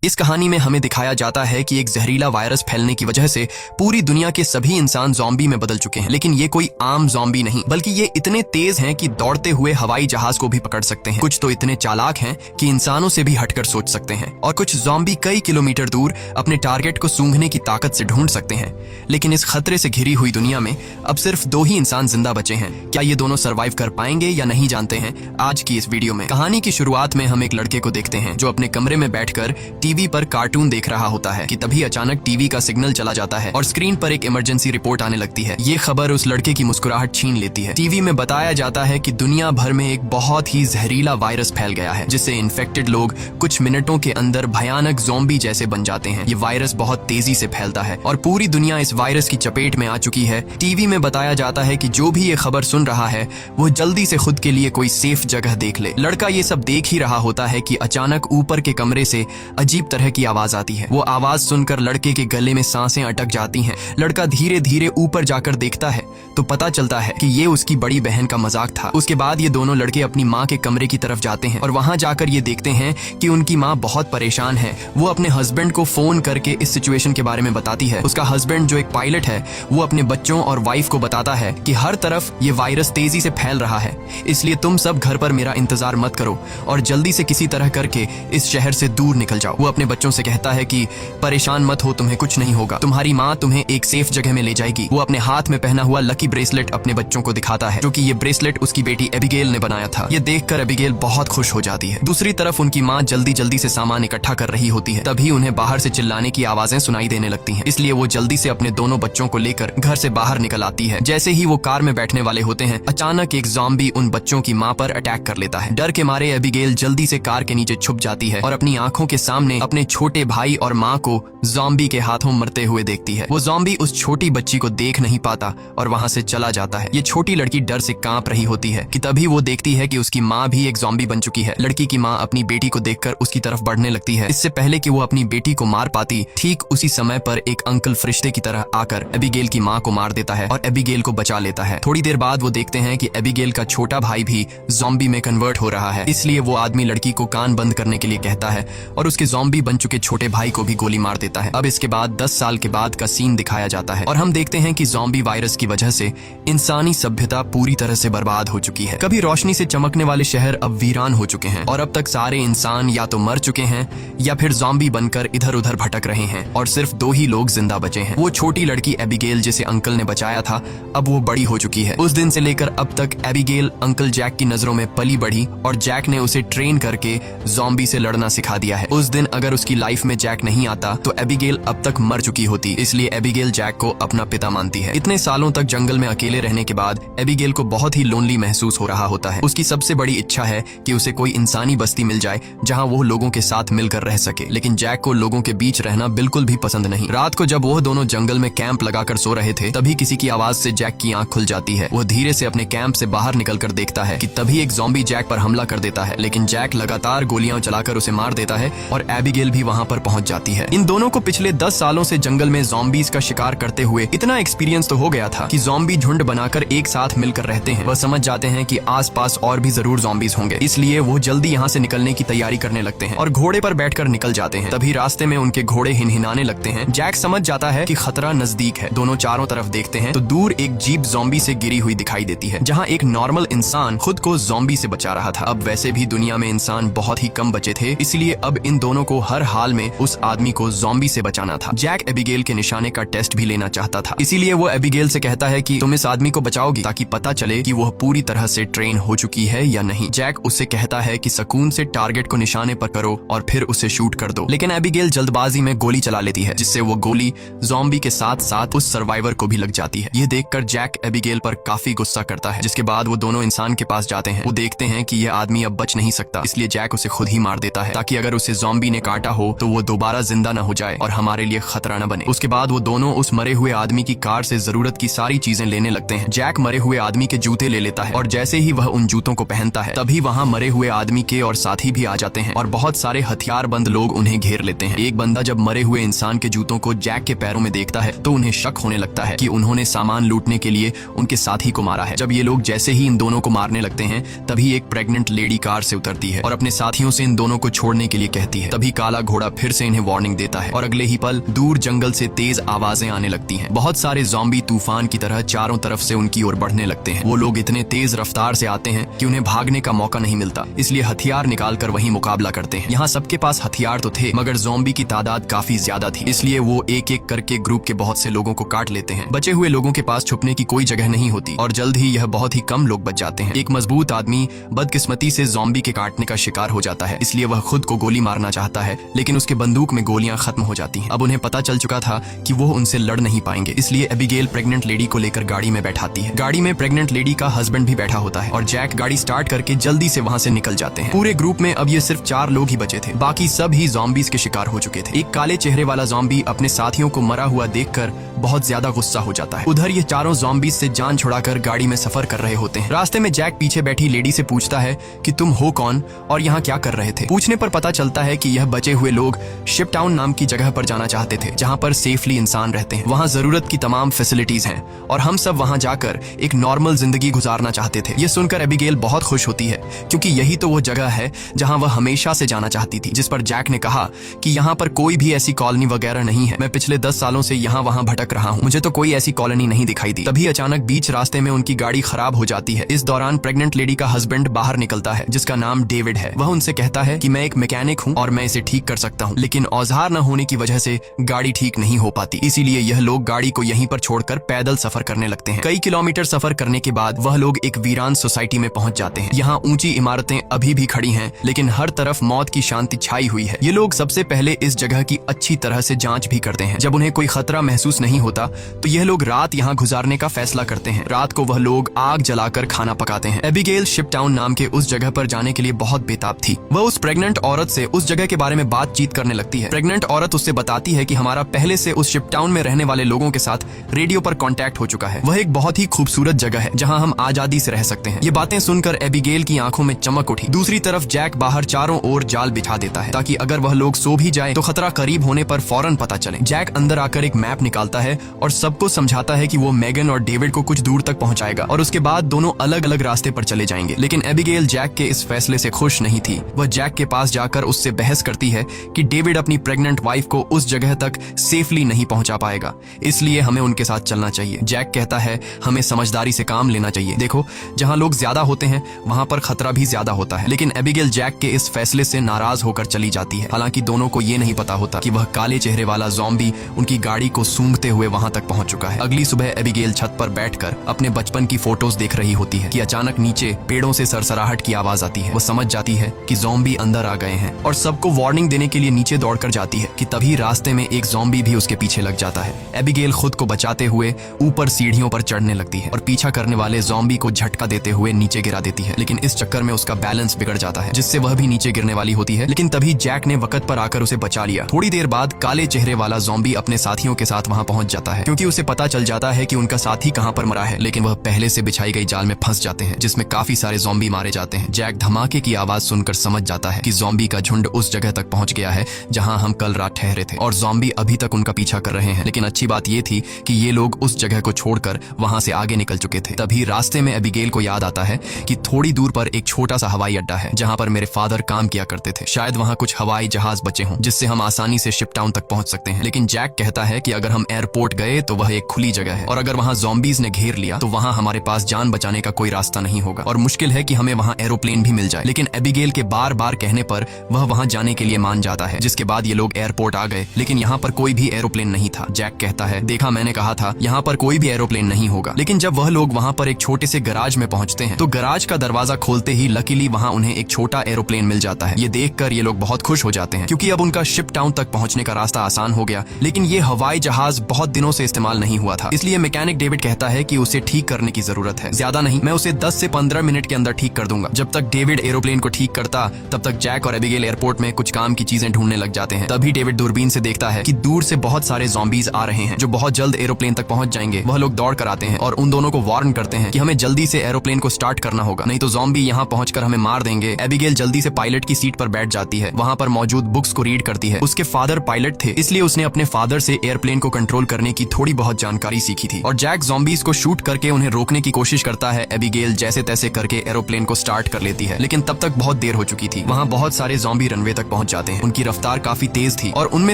इस कहानी में हमें दिखाया जाता है कि एक जहरीला वायरस फैलने की वजह से पूरी दुनिया के सभी इंसान ज़ॉम्बी में बदल चुके हैं। लेकिन ये कोई आम ज़ॉम्बी नहीं, बल्कि ये इतने तेज हैं कि दौड़ते हुए हवाई जहाज को भी पकड़ सकते हैं। कुछ तो इतने चालाक हैं कि इंसानों से भी हटकर सोच सकते हैं, और कुछ ज़ॉम्बी कई किलोमीटर दूर अपने टारगेट को सूंघने की ताकत से ढूंढ सकते हैं। लेकिन इस खतरे से घिरी हुई दुनिया में अब सिर्फ 2 ही इंसान जिंदा बचे हैं। क्या ये दोनों सर्वाइव कर पाएंगे या नहीं, जानते हैं आज की इस वीडियो में। कहानी की शुरुआत में हम एक लड़के को देखते हैं जो अपने कमरे में बैठकर टीवी पर कार्टून देख रहा होता है कि तभी अचानक टीवी का सिग्नल चला जाता है और स्क्रीन पर एक इमरजेंसी रिपोर्ट आने लगती है। ये खबर उस लड़के की मुस्कुराहट छीन लेती है। टीवी में बताया जाता है कि दुनिया भर में एक बहुत ही जहरीला वायरस फैल गया है, जिससे इन्फेक्टेड लोग कुछ मिनटों के अंदर भयानक ज़ॉम्बी जैसे बन जाते हैं। ये वायरस बहुत तेजी से फैलता है और पूरी दुनिया इस वायरस की चपेट में आ चुकी है। टीवी में बताया जाता है कि जो भी ये खबर सुन रहा है वो जल्दी से खुद के लिए कोई सेफ जगह देख ले। लड़का ये सब देख ही रहा होता है कि अचानक ऊपर के कमरे से अजीब तरह की आवाज आती है। वो आवाज सुनकर लड़के के गले में सांसें अटक जाती हैं। लड़का धीरे धीरे ऊपर जाकर देखता है तो पता चलता है कि ये उसकी बड़ी बहन का मजाक था। उसके बाद ये दोनों लड़के अपनी माँ के कमरे की तरफ जाते हैं और वहां जाकर ये देखते हैं कि उनकी माँ बहुत परेशान है। वो अपने हस्बैंड को फोन करके इस सिचुएशन के बारे में बताती है। उसका हस्बैंड जो एक पायलट है वो अपने बच्चों और वाइफ को बताता है कि हर तरफ ये वायरस तेजी से फैल रहा है, इसलिए तुम सब घर पर मेरा इंतजार मत करो और जल्दी से किसी तरह करके इस शहर से दूर निकल जाओ। वो अपने बच्चों से कहता है कि परेशान मत हो, तुम्हें कुछ नहीं होगा, तुम्हारी माँ तुम्हें एक सेफ जगह में ले जाएगी। वो अपने हाथ में पहना हुआ लकी ब्रेसलेट अपने बच्चों को दिखाता है, जो कि ये ब्रेसलेट उसकी बेटी एबिगेल ने बनाया था। ये देखकर एबिगेल बहुत खुश हो जाती है। दूसरी तरफ उनकी माँ जल्दी जल्दी से सामान इकट्ठा कर रही होती है। तभी उन्हें बाहर से चिल्लाने की आवाजें सुनाई देने लगती हैं, इसलिए वो जल्दी से अपने दोनों बच्चों को लेकर घर से बाहर निकल आती है। जैसे ही वो कार में बैठने वाले होते हैं, अचानक एक ज़ॉम्बी उन बच्चों की माँ पर अटैक कर लेता है। डर के मारे एबिगेल जल्दी से कार के नीचे छुप जाती है और अपनी आंखों के सामने अपने छोटे भाई और माँ को ज़ॉम्बी के हाथों मरते हुए देखती है। वो ज़ॉम्बी उस छोटी बच्ची को देख नहीं पाता और वहां से चला जाता है। ये छोटी लड़की डर से कांप रही होती है कि तभी वो देखती है कि उसकी माँ भी एक ज़ॉम्बी बन चुकी है। लड़की की माँ अपनी बेटी को देखकर उसकी तरफ बढ़ने लगती है। इससे पहले कि वो अपनी बेटी को मार पाती, ठीक उसी समय पर एक अंकल फरिश्ते की तरह आकर एबिगेल की माँ को मार देता है और एबिगेल को बचा लेता है। थोड़ी देर बाद वो देखते हैं कि एबिगेल का छोटा भाई भी ज़ॉम्बी में कन्वर्ट हो रहा है, इसलिए वो आदमी लड़की को कान बंद करने के लिए कहता है और उसके ज़ॉम्बी बन चुके छोटे भाई को भी गोली मार देता है। अब इसके बाद 10 साल के बाद का सीन दिखाया जाता है और हम देखते हैं कि ज़ॉम्बी वायरस की वजह से इंसानी सभ्यता पूरी तरह से बर्बाद हो चुकी है। कभी रोशनी से चमकने वाले शहर अब वीरान हो चुके हैं और अब तक सारे इंसान या तो मर चुके हैं या फिर ज़ॉम्बी बनकर इधर उधर भटक रहे हैं और सिर्फ 2 ही लोग जिंदा बचे हैं। वो छोटी लड़की एबिगेल जिसे अंकल ने बचाया था, अब वो बड़ी हो चुकी है। उस दिन से लेकर अब तक एबिगेल अंकल जैक की नजरों में पली बढ़ी और जैक ने उसे ट्रेन करके ज़ॉम्बी से लड़ना सिखा दिया है। उस दिन अगर उसकी लाइफ में जैक नहीं आता तो एबिगेल अब तक मर चुकी होती, इसलिए एबिगेल जैक को अपना पिता मानती है। इतने सालों तक जंगल में अकेले रहने के बाद एबिगेल को बहुत ही लोनली महसूस हो रहा होता है। उसकी सबसे बड़ी इच्छा है कि उसे कोई इंसानी बस्ती मिल जाए जहां वो लोगों के साथ मिलकर रह सके, लेकिन जैक को लोगों के बीच रहना बिल्कुल भी पसंद नहीं। रात को जब वो दोनों जंगल में कैंप लगाकर सो रहे थे, तभी किसी की आवाज से जैक की आंख खुल जाती है। वो धीरे से अपने कैंप से बाहर निकलकर देखता है कि तभी एक ज़ॉम्बी जैक पर हमला कर देता है, लेकिन जैक लगातार गोलियां चलाकर उसे मार देता है और एबिगेल भी वहां पर पहुंच जाती है। इन दोनों को पिछले 10 सालों से जंगल में ज़ॉम्बीज का शिकार करते हुए इतना एक्सपीरियंस तो हो गया था कि ज़ॉम्बी झुंड बनाकर एक साथ मिलकर रहते हैं। वह समझ जाते हैं कि आसपास और भी जरूर ज़ॉम्बीज होंगे, इसलिए वो जल्दी यहाँ से निकलने की तैयारी करने लगते हैं और घोड़े पर बैठकर निकल जाते हैं। तभी रास्ते में उनके घोड़े हिनहिनाने लगते हैं। जैक समझ जाता है कि खतरा नजदीक है। दोनों चारों तरफ देखते हैं तो दूर एक जीप ज़ॉम्बी से गिरी हुई दिखाई देती है, जहाँ एक नॉर्मल इंसान खुद को ज़ॉम्बी से बचा रहा था। अब वैसे भी दुनिया में इंसान बहुत ही कम बचे थे, इसलिए अब इन दोनों को हर हाल में उस आदमी को ज़ॉम्बी से बचाना था। जैक एबिगेल के निशाने का टेस्ट भी लेना चाहता था, इसीलिए वो एबिगेल से कहता है कि तुम इस आदमी को बचाओगी ताकि पता चले कि वह पूरी तरह से ट्रेन हो चुकी है या नहीं। जैक उससे कहता है कि सुकून से टारगेट को निशाने पर करो और फिर उसे शूट कर दो, लेकिन एबिगेल जल्दबाजी में गोली चला लेती है, जिससे वो गोली ज़ॉम्बी के साथ साथ उस सर्वाइवर को भी लग जाती है। ये देखकर जैक एबिगेल पर काफी गुस्सा करता है, जिसके बाद वो दोनों इंसान के पास जाते हैं। वो देखते हैं कि यह आदमी अब बच नहीं सकता, इसलिए जैक उसे खुद ही मार देता है ताकि अगर उसे ज़ॉम्बी ने काटा हो तो वो दोबारा जिंदा न हो जाए और हमारे लिए खतरा न बने। उसके बाद वो दोनों उस मरे हुए आदमी की कार से जरूरत की सारी चीजें लेने लगते हैं। जैक मरे हुए आदमी के जूते ले लेता है और जैसे ही वह उन जूतों को पहनता है, तभी वहाँ मरे हुए आदमी के और साथी भी आ जाते हैं और बहुत सारे हथियारबंद लोग उन्हें घेर लेते हैं। एक बंदा जब मरे हुए इंसान के जूतों को जैक के पैरों में देखता है तो उन्हें शक होने लगता है कि उन्होंने सामान लूटने के लिए उनके साथी को मारा है। जब ये लोग जैसे ही इन दोनों को मारने लगते हैं, तभी एक प्रेग्नेंट लेडी कार से उतरती है और अपने साथियों से इन दोनों को छोड़ने के लिए कहती है। तभी तभी काला घोड़ा फिर से इन्हें वार्निंग देता है और अगले ही पल दूर जंगल से तेज आवाजें आने लगती हैं। बहुत सारे ज़ॉम्बी तूफान की तरह चारों तरफ से उनकी ओर बढ़ने लगते हैं। वो लोग इतने तेज रफ्तार से आते हैं कि उन्हें भागने का मौका नहीं मिलता, इसलिए हथियार निकालकर वहीं मुकाबला करते हैं। यहाँ सबके पास हथियार तो थे, मगर ज़ॉम्बी की तादाद काफी ज्यादा थी, इसलिए वो एक एक करके ग्रुप के बहुत से लोगों को काट लेते हैं। बचे हुए लोगों के पास छुपने की कोई जगह नहीं होती और जल्द ही यह बहुत ही कम लोग बच जाते हैं। एक मजबूत आदमी बदकिस्मती से ज़ॉम्बी के काटने का शिकार हो जाता है, इसलिए वह खुद को गोली मारना चाहता है, लेकिन उसके बंदूक में गोलियां खत्म हो जाती हैं। अब उन्हें पता चल चुका था कि वो उनसे लड़ नहीं पाएंगे, इसलिए एबिगेल प्रेग्नेंट लेडी को लेकर गाड़ी में बैठाती है। गाड़ी में प्रेग्नेंट लेडी का हस्बैंड भी बैठा होता है और जैक गाड़ी स्टार्ट करके जल्दी से वहां से निकल जाते हैं। पूरे ग्रुप में अब ये सिर्फ 4 लोग ही बचे थे, बाकी सब ही ज़ॉम्बीज के शिकार हो चुके थे। एक काले चेहरे वाला ज़ॉम्बी अपने साथियों को मरा हुआ देखकर बहुत ज्यादा गुस्सा हो जाता है। उधर ये चारों ज़ॉम्बीज से जान छुड़ाकर गाड़ी में सफर कर रहे होते हैं। रास्ते में जैक पीछे बैठी लेडी से पूछता है कि तुम हो कौन और यहाँ क्या कर रहे थे। पूछने पर पता चलता है कि यह बचे हुए लोग शिप टाउन नाम की जगह पर जाना चाहते थे, जहाँ पर सेफली इंसान रहते हैं। वहाँ जरूरत की तमाम फैसिलिटीज हैं और हम सब वहाँ जाकर एक नॉर्मल जिंदगी गुजारना चाहते थे। ये सुनकर एबिगेल बहुत खुश होती है, क्योंकि यही तो वो जगह है जहाँ वह हमेशा से जाना चाहती थी। जिस पर जैक ने कहा कि यहाँ पर कोई भी ऐसी कॉलोनी वगैरह नहीं है, मैं पिछले 10 सालों से यहाँ वहाँ भटक रहा हूँ, मुझे तो कोई ऐसी कॉलोनी नहीं दिखाई दी। तभी अचानक बीच रास्ते में उनकी गाड़ी खराब हो जाती है। इस दौरान प्रेग्नेंट लेडी का हस्बैंड बाहर निकलता है, जिसका नाम डेविड है। वह उनसे कहता है कि मैं एक मैकेनिक हूँ और मैं इसे ठीक कर सकता हूँ, लेकिन औजार न होने की वजह से गाड़ी ठीक नहीं हो पाती, इसीलिए यह लोग गाड़ी को यहीं पर छोड़कर पैदल सफर करने लगते हैं। कई किलोमीटर सफर करने के बाद वह लोग एक वीरान सोसाइटी में पहुंच जाते हैं। यहाँ ऊंची इमारतें अभी भी खड़ी हैं, लेकिन हर तरफ मौत की शांति छाई हुई है। ये लोग सबसे पहले इस जगह की अच्छी तरह से जांच भी करते हैं। जब उन्हें कोई खतरा महसूस नहीं होता तो यह लोग रात यहाँ गुजारने का फैसला करते हैं। रात को वह लोग आग जलाकर खाना पकाते हैं। एबिगेल शिप टाउन नाम के उस जगह पर जाने के लिए बहुत बेताब थी। वह उस प्रेग्नेंट औरत से उस जगह के बारे में बातचीत करने लगती है। प्रेग्नेंट औरत उससे बताती है कि हमारा पहले से उस शिप टाउन में रहने वाले लोगों के साथ रेडियो पर कांटेक्ट हो चुका है। वह एक बहुत ही खूबसूरत जगह है जहां हम आजादी से रह सकते हैं। ये बातें सुनकर एबिगेल की आंखों में चमक उठी। दूसरी तरफ जैक बाहर चारों ओर जाल बिछा देता है, ताकि अगर वह लोग सो भी जाए तो खतरा करीब होने पर फौरन पता चले। जैक अंदर आकर एक मैप निकालता है और सबको समझाता है कि वो मेगन और डेविड को कुछ दूर तक पहुंचाएगा और उसके बाद दोनों अलग अलग रास्ते पर चले जाएंगे। लेकिन एबिगेल जैक के इस फैसले से खुश नहीं थी। वह जैक के पास जाकर उससे बहस करती है कि डेविड अपनी प्रेग्नेंट वाइफ को उस जगह तक सेफली नहीं पहुंचा पाएगा, इसलिए हमें उनके साथ चलना चाहिए। जैक कहता है हमें समझदारी से काम लेना चाहिए। देखो, जहां लोग ज्यादा होते हैं वहां पर खतरा भी ज्यादा होता है। लेकिन एबिगेल जैक के इस फैसले से नाराज होकर चली जाती है। हालांकि दोनों को ये नहीं पता होता कि वह काले चेहरे वाला ज़ॉम्बी उनकी गाड़ी को सूंघते हुए वहां तक पहुंच चुका है। अगली सुबह एबिगेल छत पर बैठकर अपने बचपन की फोटोज देख रही होती है कि अचानक नीचे पेड़ों से सरसराहट की आवाज आती है। वो समझ जाती है कि ज़ॉम्बी अंदर आ गए हैं और सबको वार्निंग देने के लिए नीचे दौड़कर जाती है कि तभी रास्ते में एक ज़ॉम्बी भी उसके पीछे लग जाता है। एबिगेल खुद को बचाते हुए ऊपर सीढ़ियों पर चढ़ने लगती है और पीछा करने वाले ज़ॉम्बी को झटका देते हुए नीचे गिरा देती है। लेकिन इस चक्कर में उसका बैलेंस बिगड़ जाता है, जिससे वह भी नीचे गिरने वाली होती है। लेकिन तभी जैक ने वक्त पर आकर उसे बचा लिया। थोड़ी देर बाद काले चेहरे वाला ज़ॉम्बी अपने साथियों के साथ वहां पहुंच जाता है, क्योंकि उसे पता चल जाता है कि उनका साथी कहां पर मरा है। लेकिन वह पहले से बिछाई गई जाल में फंस जाते हैं, जिसमें काफी सारे ज़ॉम्बी मारे जाते हैं। जैक धमाके की आवाज सुनकर समझ जाता है कि ज़ॉम्बी का झुंड उस जगह तक पहुंच गया है जहां हम कल रात ठहरे थे और ज़ॉम्बी अभी तक उनका पीछा कर रहे हैं। लेकिन अच्छी बात यह थी कि ये लोग उस जगह को छोड़कर वहां से आगे निकल चुके थे। तभी रास्ते में एबिगेल को याद आता है कि थोड़ी दूर पर एक छोटा सा हवाई अड्डा है जहां पर मेरे फादर काम किया करते थे। शायद वहां कुछ हवाई जहाज बचे हों जिससे हम आसानी से शिप टाउन तक पहुंच सकते हैं। लेकिन जैक कहता है कि अगर हम एयरपोर्ट गए तो वह एक खुली जगह है और अगर वहां ज़ॉम्बीज ने घेर लिया तो वहां हमारे पास जान बचाने का कोई रास्ता नहीं होगा और मुश्किल है कि हमें वहां एरोप्लेन भी मिल जाए। लेकिन एबिगेल के बार बार कहने पर वह वहां जाने के लिए मान जाता है, जिसके बाद ये लोग एयरपोर्ट आ गए। लेकिन यहाँ पर कोई भी एरोप्लेन नहीं था। जैक कहता है देखा, मैंने कहा था यहाँ पर कोई भी एरोप्लेन नहीं होगा। लेकिन जब वह लोग वहां पर एक छोटे से गराज में पहुंचते हैं तो गराज का दरवाजा खोलते ही लकीली वहां उन्हें एक छोटा एरोप्लेन मिल जाता है। ये देखकर ये लोग बहुत खुश हो जाते हैं, क्योंकि अब उनका शिप टाउन तक पहुंचने का रास्ता आसान हो गया। लेकिन ये हवाई जहाज बहुत दिनों से इस्तेमाल नहीं हुआ था, इसलिए मैकेनिक डेविड कहता है कि उसे ठीक करने की जरूरत है। ज्यादा नहीं, मैं उसे 10 से 15 मिनट के अंदर ठीक कर दूंगा। जब तक डेविड एरोप्लेन को ठीक करता तब तक जैक और एबिगेल एयरपोर्ट में कुछ काम की चीजें ढूंढने लग जाते हैं। तभी डेविड दूरबीन से देखता है कि दूर से बहुत सारे ज़ॉम्बीज आ रहे हैं जो बहुत जल्द एरोप्लेन तक पहुंच जाएंगे। वह लोग दौड़ कर आते हैं और उन दोनों को वार्न करते हैं कि हमें जल्दी से एरोप्लेन को स्टार्ट करना होगा, नहीं तो ज़ॉम्बी यहाँ पहुंचकर हमें मार देंगे। एबिगेल जल्दी से पायलट की सीट पर बैठ जाती है, वहां पर मौजूद बुक्स को रीड करती है। उसके फादर पायलट थे, इसलिए उसने अपने फादर से एयरप्लेन को कंट्रोल करने की थोड़ी बहुत जानकारी सीखी थी। और जैक ज़ॉम्बीज को शूट करके उन्हें रोकने की कोशिश करता है। एबिगेल जैसे तैसे करके एरोप्लेन को स्टार्ट कर लेती है, लेकिन तब तक बहुत देर हो चुकी थी। वहां बहुत सारे ज़ॉम्बी रनवे तक पहुंच जाते हैं। उनकी रफ्तार काफी तेज थी और उनमें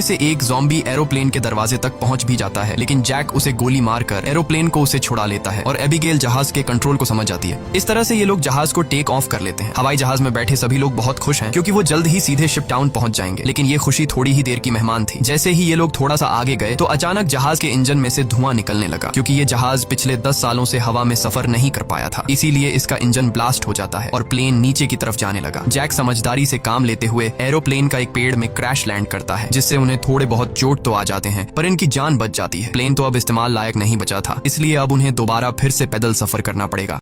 से एक ज़ॉम्बी एरोप्लेन के दरवाजे तक पहुंच भी जाता है, लेकिन जैक उसे गोली मारकर एरोप्लेन को उसे छुड़ा लेता है और एबिगेल जहाज के कंट्रोल को समझ जाती है। इस तरह से ये लोग जहाज को टेक ऑफ कर लेते हैं। हवाई जहाज में बैठे सभी लोग बहुत खुश हैं क्योंकि वो जल्द ही सीधे शिप टाउन पहुंच जाएंगे, लेकिन ये खुशी थोड़ी ही देर की मेहमान थी। जैसे ही ये लोग थोड़ा सा आगे गए तो अचानक जहाज के इंजन में से धुआं निकलने लगा, क्योंकि ये जहाज पिछले 10 सालों से हवा में सफर नहीं कर पाया था, इसीलिए इसका इंजन ब्लास्ट हो जाता है और प्लेन नीचे की तरफ जाने लगा। जैक समझदारी से काम लेते हुए एरोप्लेन का एक पेड़ में क्रैश लैंड करता है, जिससे उन्हें थोड़े बहुत चोट तो आ जाते हैं पर इनकी जान बच जाती है। प्लेन तो अब इस्तेमाल लायक नहीं बचा था, इसलिए अब उन्हें दोबारा फिर से पैदल सफर करना पड़ेगा।